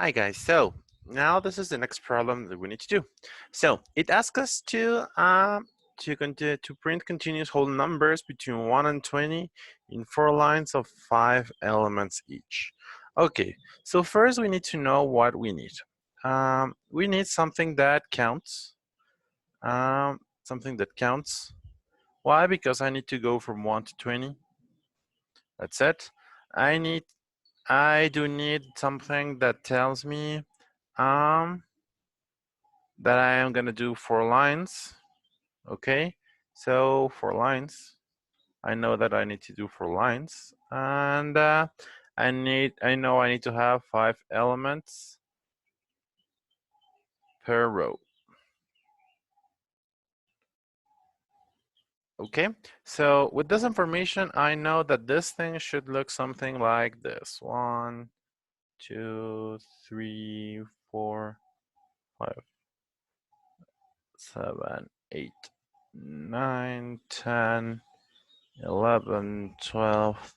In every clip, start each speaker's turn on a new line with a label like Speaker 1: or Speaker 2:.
Speaker 1: Hi guys, so now this is the next problem that we need to do. So it asks us to print continuous whole numbers between 1 and 20 in 4 lines of 5 elements each. Okay, so first we need to know what we need. We need something that counts. Something that counts. Why? Because I need to go from 1 to 20. That's it. I do need something that tells me um that I am gonna do 4 lines. Okay, so 4 lines. I know that I need to do 4 lines, and I know I need to have 5 elements per row. Okay, so with this information, I know that this thing should look something like this: 1, 2, 3, 4, 5, 7, 8, 9, 10, 11, 12,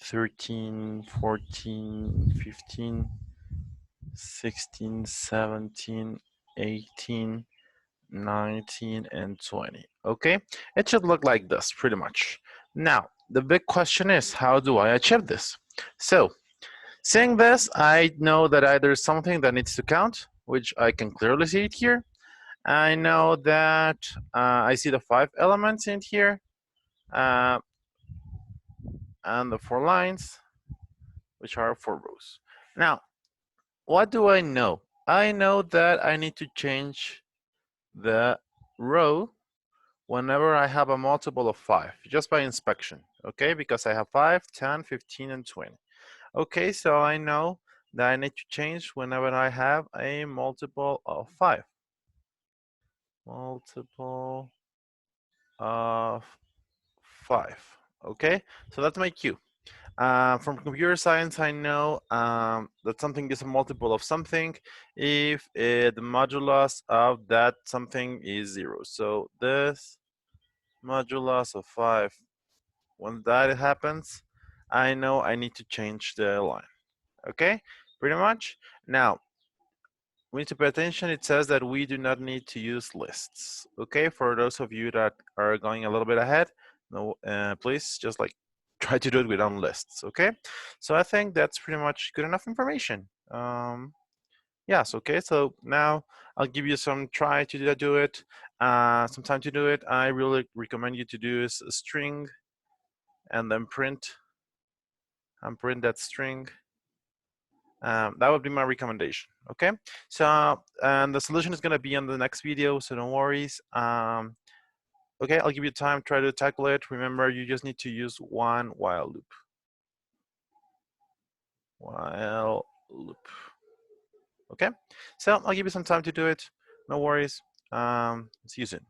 Speaker 1: 13, 14, 15, 16, 17, 18, 19, and 20. Okay, it should look like this pretty much. Now, the big question is, how do I achieve this? So, seeing this, I know that there's something that needs to count, which I can clearly see it here. I know that I see the 5 elements in here uh, and the 4 lines, which are 4 rows. Now, what do I know? I know that I need to change the row whenever I have a multiple of 5, just by inspection, okay? Because I have 5, 10, 15, and 20. Okay, so I know that I need to change whenever I have a multiple of 5. Multiple of 5, okay? So that's my cue. From computer science, I know that something is a multiple of something if the modulus of that something is 0. So this modulus of 5, when that happens, I know I need to change the line. Okay, pretty much. Now, we need to pay attention. It says that we do not need to use lists. Okay, for those of you that are going a little bit ahead, no, please just like try to do it without lists. Okay, so I think that's pretty much good enough information. Yes. Okay. So now I'll give you some try to do it. Some time to do it. I really recommend you to do is a string, and then print that string. That would be my recommendation. Okay, so and the solution is going to be on the next video, so don't worry. Okay, I'll give you time, try to tackle it. Remember, you just need to use one while loop. Okay, so I'll give you some time to do it. No worries. See you soon.